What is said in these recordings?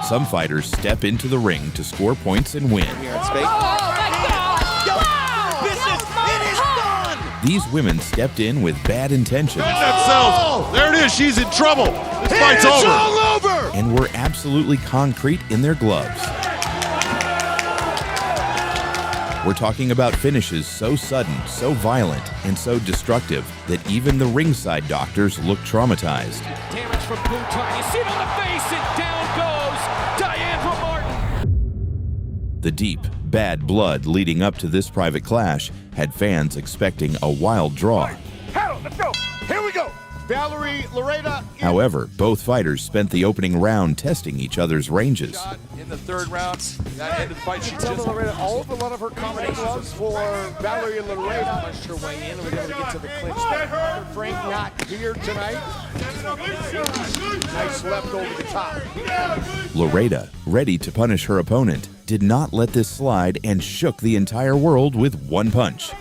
Some fighters step into the ring to score points and win. These women stepped in with bad intentions. There it is, she's in trouble. This fight's over. All over. And were absolutely concrete in their gloves. We're talking about finishes so sudden, so violent, and so destructive that even the ringside doctors look traumatized. Damage from Buntan. You see it on the face, and down goes Diane from Martin. The deep, bad blood leading up to this private clash had fans expecting a wild draw. Let's go. Here we go. Valerie, Loureda. However, both fighters spent the opening round testing each other's ranges. In the third round, that ended the fight. She just Loureda, all of a lot of her combinations for Valerie and Loureda. Punched her way in and was able to get to the clinch. Frank not here tonight. Nice left over the top. Loureda, ready to punish her opponent, did not let this slide and shook the entire world with one punch. Big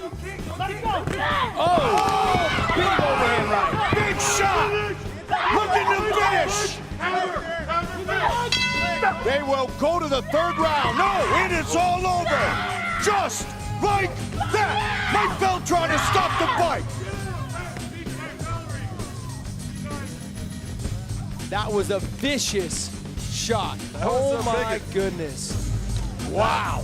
overhand right. Big shot. Looking to finish. They will go to the third round. No, it is all over. Just like that. Mike Bell trying to stop the fight. That was a vicious shot. Oh my goodness. Wow.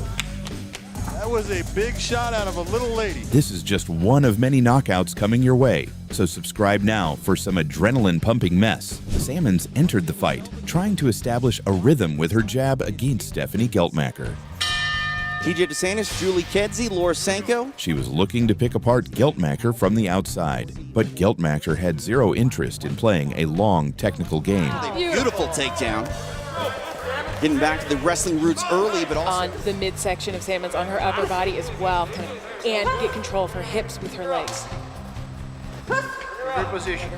that was a big shot out of a little lady. This is just one of many knockouts coming your way, so subscribe now for some adrenaline-pumping mess. Sammons entered the fight, trying to establish a rhythm with her jab against Stephanie Geltmacher. TJ DeSantis, Julie Kedzie, Laura Sanko. She was looking to pick apart Geltmacher from the outside, but Geltmacher had zero interest in playing a long technical game. Beautiful takedown. Getting back to the wrestling roots early, but also on the midsection of Sammons, on her upper body as well, and get control of her hips with her legs. Good position.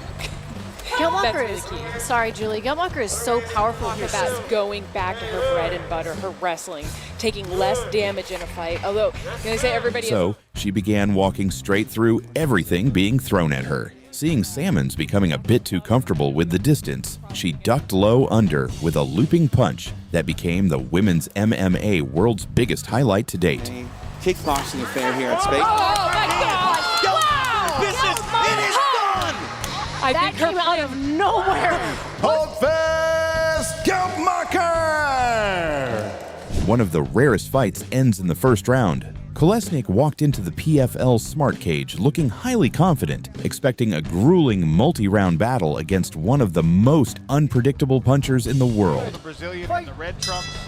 Geltmacher That's really key. sorry, Julie. Geltmacher is so powerful with her About shots. going back to her bread and butter, her wrestling, taking less damage in a fight. Although, they say everybody So she began walking straight through everything being thrown at her. Seeing Sammons becoming a bit too comfortable with the distance, she ducked low under with a looping punch that became the women's MMA world's biggest highlight to date. kickboxing affair here at Spade. Oh my God! Wow! Business, it is done! I That think her came out of nowhere. Hold fast, Geltmacher! One of the rarest fights ends in the first round. Kolesnyk walked into the PFL Smart Cage looking highly confident, expecting a grueling multi-round battle against one of the most unpredictable punchers in the world. The Brazilian in the red trunks.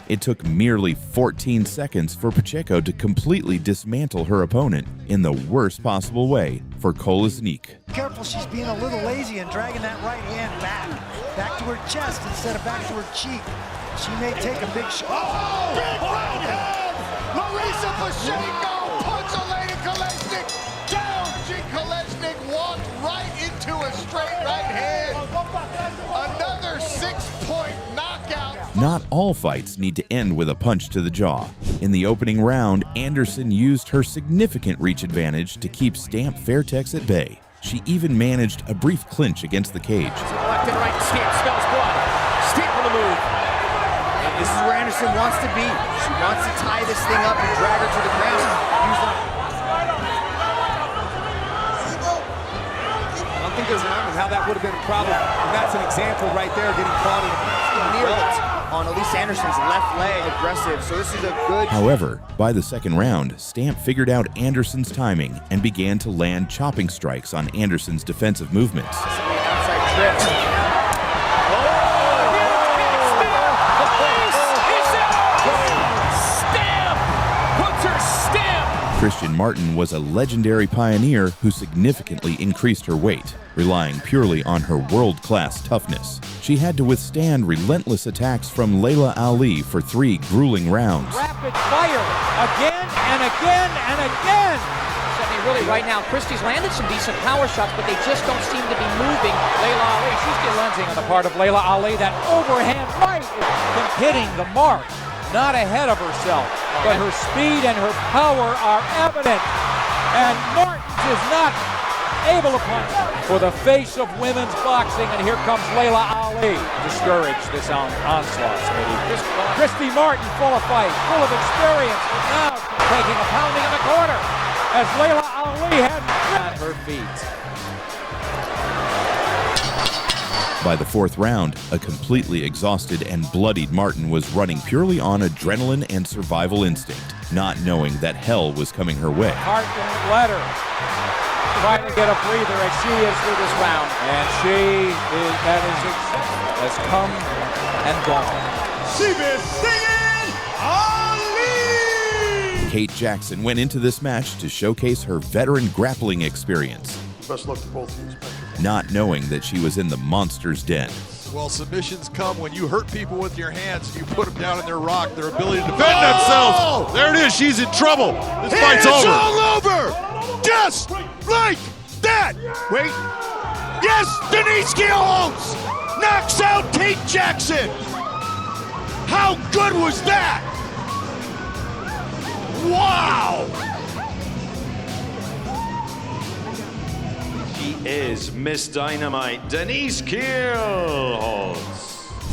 It took merely 14 seconds for Pacheco to completely dismantle her opponent in the worst possible way for Kolesnyk. Careful, she's being a little lazy and dragging that right hand back to her chest instead of back to her cheek. She may take a big shot. Oh, big right hand! Larissa Pacheco puts a lady Kolesnyk down. Kolesnyk walked right into a straight right hand. Another 6-point knockout. Not all fights need to end with a punch to the jaw. In the opening round, Anderson used her significant reach advantage to keep Stamp Fairtex at bay. She even managed a brief clinch against the cage. Left and right, Stamp smells blood. Stamp on the move. This is where Anderson wants to be. She wants to tie this thing up and drag her to the ground. I don't think there's an argument how that would have been a problem. And that's an example right there, getting caught Near it on at least Anderson's left leg, aggressive. So this is a good. However, by the second round, Stamp figured out Anderson's timing and began to land chopping strikes on Anderson's defensive movements. Outside trips. Christian Martin was a legendary pioneer who significantly increased her weight, relying purely on her world-class toughness. She had to withstand relentless attacks from Laila Ali for 3 grueling rounds. Rapid fire again and again and again. Stephanie, really right now, Christie's landed some decent power shots, but they just don't seem to be moving. Laila Ali, she's still lensing on the part of Laila Ali. That overhand right is hitting the mark. Not ahead of herself, but her speed and her power are evident. And Martins is not able to punch for the face of women's boxing, and here comes Laila Ali. Discourage this onslaught, Smitty. Christy Martin, full of fight, full of experience, but now taking a pounding in the corner as Laila Ali had at her feet. By the fourth round, a completely exhausted and bloodied Martin was running purely on adrenaline and survival instinct, not knowing that hell was coming her way. Heart won't let her. Trying to get a breather as she is through this round. And that has come and gone. Kate Jackson went into this match to showcase her veteran grappling experience. Best luck to both of you. Not knowing that she was in the monster's den. Well, submissions come when you hurt people with your hands and you put them down in their rock, their ability to defend themselves. There it is. She's in trouble. This fight's over. It's all over. Just like that. Wait. Yes, Denise Kielholtz knocks out Kate Jackson. How good was that? Wow. Is Miss Dynamite, Denise Kielholtz.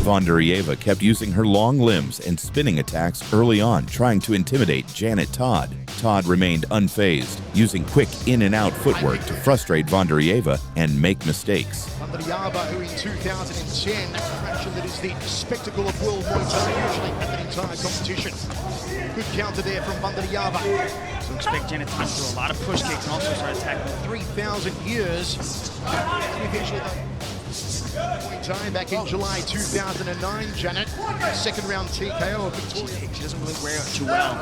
Vandaryeva kept using her long limbs and spinning attacks early on, trying to intimidate Janet Todd. Todd remained unfazed, using quick in-and-out footwork to frustrate Vandaryeva and make mistakes. Vandaryeva, who in 2010 mentioned that is the spectacle of World Muay Thai, usually at the entire competition. Good counter there from Vandaryeva. So expect Janet to do a lot of push kicks and also start attacking. 3,000 years. Eventually, Muay Thai back in July 2009. Janet, second round TKO of Victoria. She doesn't really wear it too well.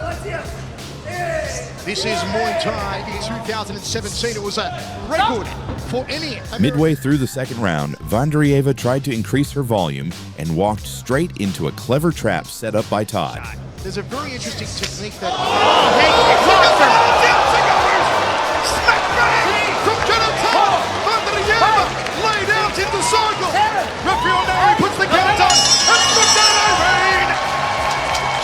This is Muay Thai in 2017. It was a record for any American. Midway through the second round, Vandaryeva tried to increase her volume and walked straight into a clever trap set up by Todd. There's a very interesting technique that... Smack bang from Janet Todd. Vandaryeva laid out in the circle. Referee puts the count on. And Buntan.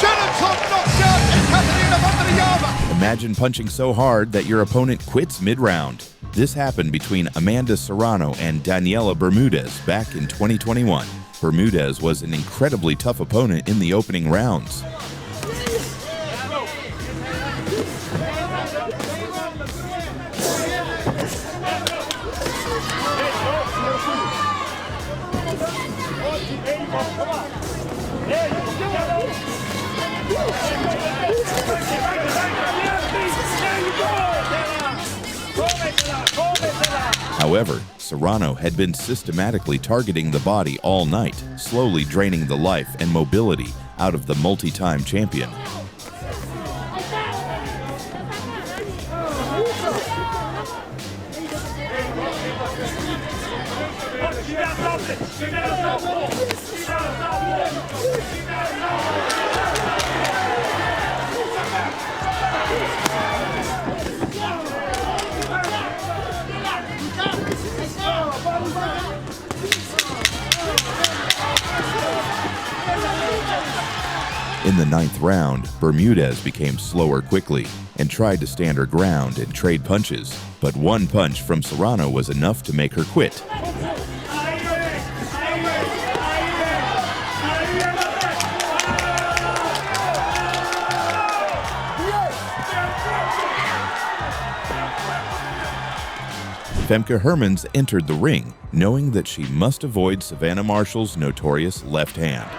Janet Todd knocks out Katarina Vandaryeva. Imagine punching so hard that your opponent quits mid-round. This happened between Amanda Serrano and Daniela Bermudez back in 2021. Bermudez was an incredibly tough opponent in the opening rounds. However, Serrano had been systematically targeting the body all night, slowly draining the life and mobility out of the multi-time champion. In the ninth round, Bermudez became slower quickly and tried to stand her ground and trade punches, but one punch from Serrano was enough to make her quit. Femke Hermans entered the ring, knowing that she must avoid Savannah Marshall's notorious left hand.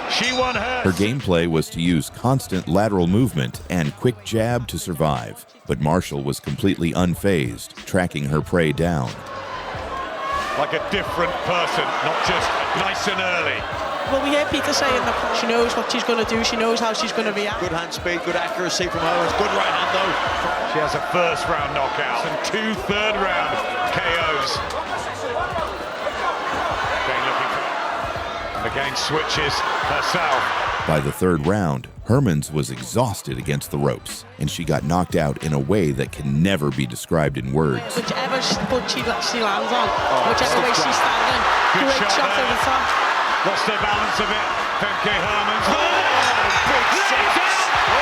She won hers. Her gameplay was to use constant lateral movement and quick jab to survive, but Marshall was completely unfazed, tracking her prey down. Like a different person, not just nice and early. Well, we hear Peter saying that she knows what she's going to do, she knows how she's going to react. Good hand speed, good accuracy from Owens, good right hand though. She has a first round knockout and 2 third-round KOs. Again switches herself. By the third round, Hermans was exhausted against the ropes, and she got knocked out in a way that can never be described in words. Whichever foot she lands on, whichever way she's standing, great shot over the top. Lost her balance a bit. Femke Hermans. Big shot.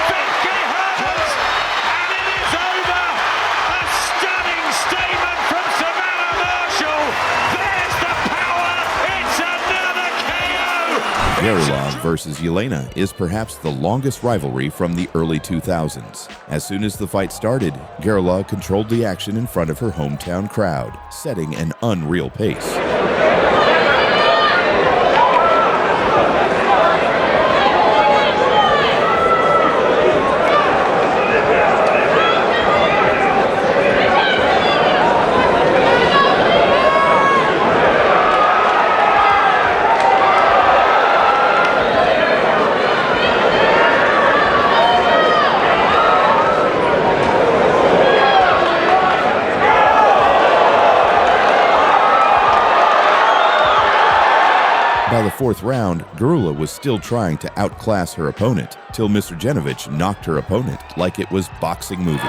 Femke Hermans. And it is over. A stunning statement versus Yelena is perhaps the longest rivalry from the early 2000s. As soon as the fight started, Gerula controlled the action in front of her hometown crowd, setting an unreal pace. By the fourth round, Gerula was still trying to outclass her opponent, till Mrdjenovich knocked her opponent like it was boxing movie.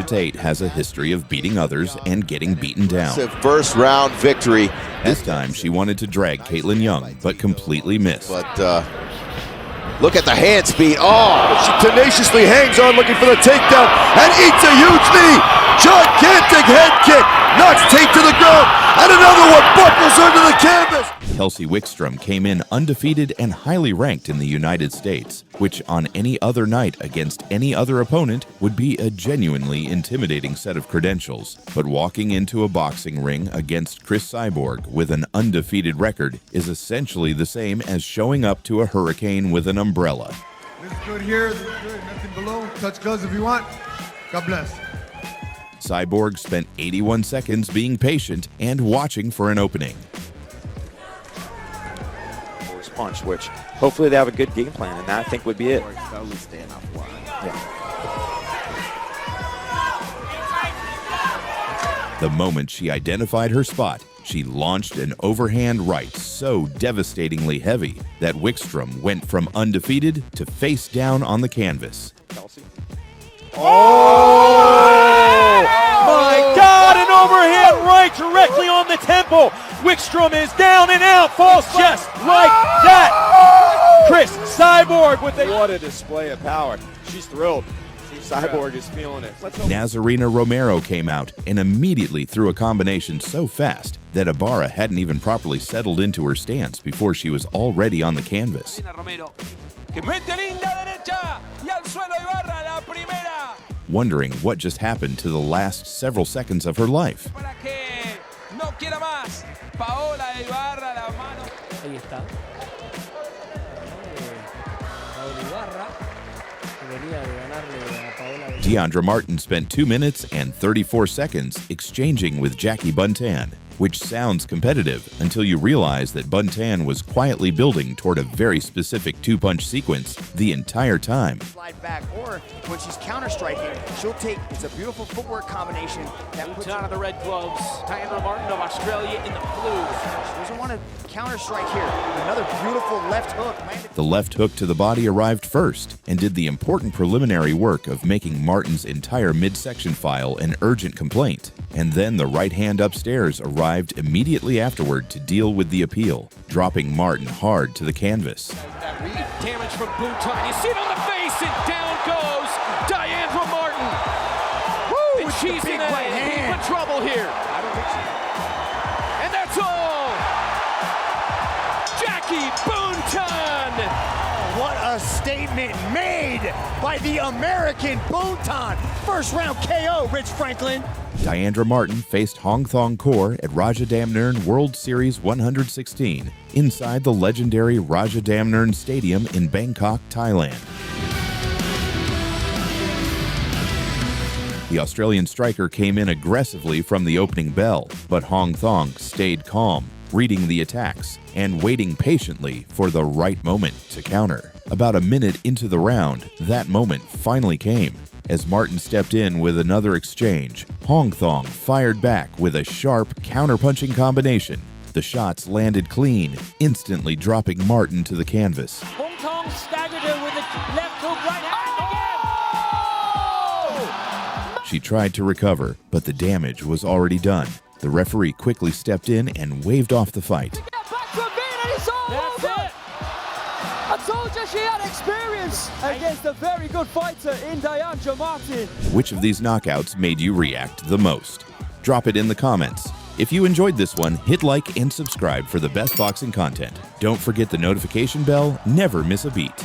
Tate has a history of beating others and getting beaten down. It's a first round victory. This time she wanted to drag Caitlin Young, but completely missed. But look at the hand speed. Oh, she tenaciously hangs on looking for the takedown and eats a huge knee. Gigantic head kick. Knocks Tate to the ground. And another one buckles under the canvas. Kelsey Wickstrom came in undefeated and highly ranked in the United States, which on any other night against any other opponent would be a genuinely intimidating set of credentials. But walking into a boxing ring against Chris Cyborg with an undefeated record is essentially the same as showing up to a hurricane with an umbrella. This is good here, this is good, nothing below. Touch gloves if you want. God bless. Cyborg spent 81 seconds being patient and watching for an opening. Punch, which hopefully they have a good game plan, and that I think would be it. The moment she identified her spot, she launched an overhand right so devastatingly heavy that Wickstrom went from undefeated to face down on the canvas. Oh! My God, an overhand right directly on the temple. Wickstrom is down and out, falls chest like that. Chris Cyborg with a... What a display of power. She's thrilled. Cyborg is feeling it. Nazarena Romero came out and immediately threw a combination so fast that Ibarra hadn't even properly settled into her stance before she was already on the canvas. Wondering what just happened to the last several seconds of her life. Deandra Martin spent 2 minutes and 34 seconds exchanging with Jackie Buntan, which sounds competitive until you realize that Buntan was quietly building toward a very specific two-punch sequence the entire time. Slide back, or when she's counter-striking, she'll take, it's a beautiful footwork combination. Buntan of the red gloves, Deandra Martin of Australia in the blue. She doesn't want to counter-strike here. Another beautiful left hook. The left hook to the body arrived first and did the important preliminary work of making Martin's entire midsection file an urgent complaint. And then the right hand upstairs arrived immediately afterward to deal with the appeal, dropping Martin hard to the canvas. Damage from Buntan. You see it on the face, and down goes Deandra Martin. Woo, and she's in a heap of trouble here. I don't think so. And that's all. Jackie Buntan. What a statement made by the American Buntan. First round KO, Rich Franklin. Deandra Martin faced Hongthong Kor at Rajadamnern World Series 116 inside the legendary Rajadamnern Stadium in Bangkok, Thailand. The Australian striker came in aggressively from the opening bell, but Hongthong stayed calm, reading the attacks and waiting patiently for the right moment to counter. About a minute into the round, that moment finally came. As Martin stepped in with another exchange, Hongthong fired back with a sharp counter-punching combination. The shots landed clean, instantly dropping Martin to the canvas. Hongthong staggered her with a left hook right hand again. She tried to recover, but the damage was already done. The referee quickly stepped in and waved off the fight. That's it. I told you because she had experience against a very good fighter in Diane Martin. Which of these knockouts made you react the most? Drop it in the comments. If you enjoyed this one, hit like and subscribe for the best boxing content. Don't forget the notification bell, never miss a beat.